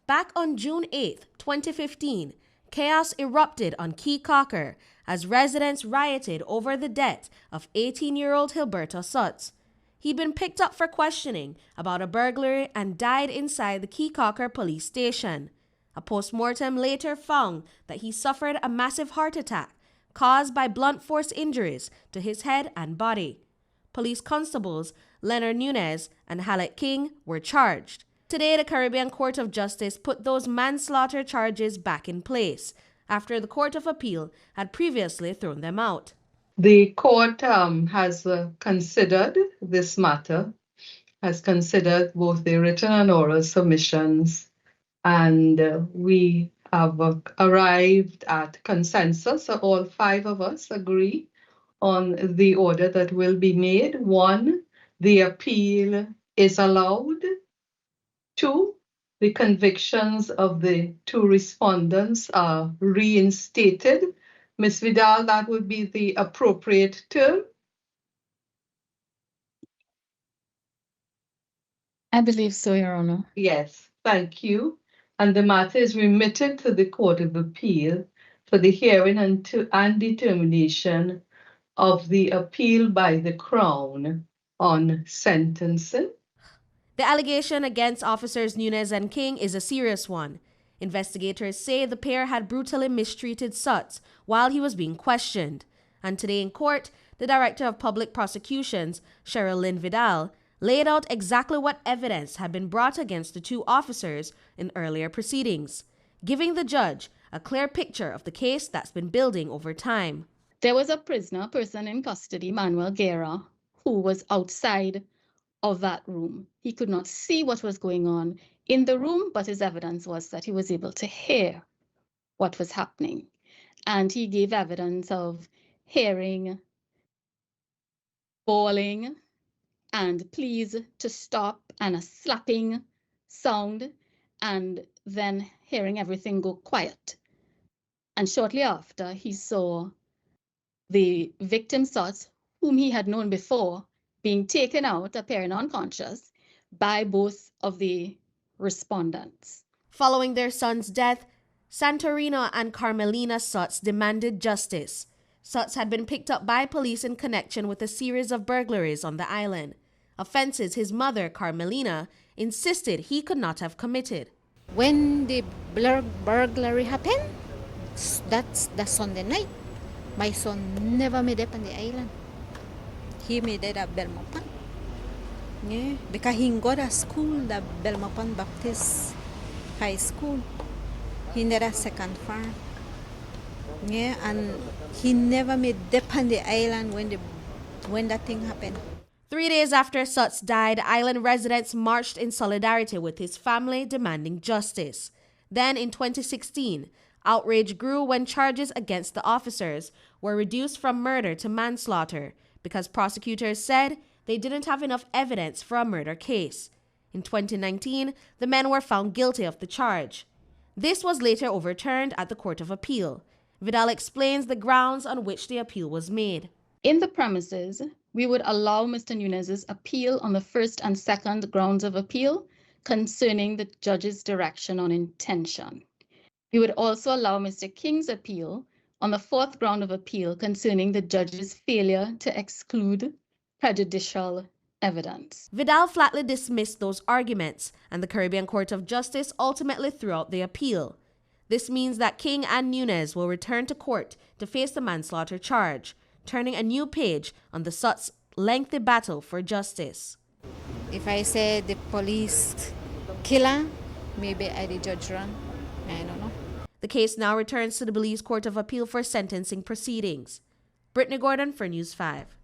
Back on June 8, 2015, chaos erupted on Caye Caulker as residents rioted over the death of 18-year-old Hilberto Sotz. He'd been picked up for questioning about a burglary and died inside the Caye Caulker police station. A post-mortem later found that he suffered a massive heart attack caused by blunt force injuries to his head and body. Police constables Leonard Nunez and Hallet were charged. Today, the Caribbean Court of Justice put those manslaughter charges back in place after the Court of Appeal had previously thrown them out. The court has considered this matter, has considered both the written and oral submissions, and we have arrived at consensus. So all five of us agree on the order that will be made. 1, the appeal is allowed. 2, the convictions of the 2 respondents are reinstated. Ms. Vidal, that would be the appropriate term? I believe so, Your Honor. Yes, thank you. And the matter is remitted to the Court of Appeal for the hearing and determination of the appeal by the Crown on sentencing. The allegation against officers Nunez and King is a serious one. Investigators say the pair had brutally mistreated Sotz while he was being questioned. And today in court, the Director of Public Prosecutions, Cheryl Lynn Vidal, laid out exactly what evidence had been brought against the 2 officers in earlier proceedings, giving the judge a clear picture of the case that's been building over time. There was a person in custody, Manuel Guerra, who was outside of that room. He could not see what was going on in the room, but his evidence was that he was able to hear what was happening. And he gave evidence of hearing, bawling, and pleas to stop, and a slapping sound, and then hearing everything go quiet. And shortly after, he saw the victim Sotz, whom he had known before, being taken out, appearing unconscious, by both of the respondents. Following their son's death, Santorino and Carmelina Sotz demanded justice. Sotz had been picked up by police in connection with a series of burglaries on the island, offenses his mother, Carmelina, insisted he could not have committed. When the burglary happened, that's the Sunday night, my son never made up on the island. He made it at Belmopan. Yeah, because he got to school, the Belmopan Baptist High School. He never a second farm. Yeah, and he never made up on the island when that thing happened. 3 days after Sotz died, island residents marched in solidarity with his family, demanding justice. Then in 2016, outrage grew when charges against the officers were reduced from murder to manslaughter because prosecutors said they didn't have enough evidence for a murder case. In 2019, the men were found guilty of the charge. This was later overturned at the Court of Appeal. Vidal explains the grounds on which the appeal was made. In the premises, we would allow Mr. Nunez's appeal on the first and second grounds of appeal concerning the judge's direction on intention. We would also allow Mr. King's appeal on the fourth ground of appeal concerning the judge's failure to exclude prejudicial evidence. Vidal flatly dismissed those arguments, and the Caribbean Court of Justice ultimately threw out the appeal. This means that King and Nunez will return to court to face the manslaughter charge, turning a new page on the Sotz lengthy battle for justice. If I say the police killer, maybe I the judge wrong. I don't know. The case now returns to the Belize Court of Appeal for sentencing proceedings. Britney Gordon for News 5.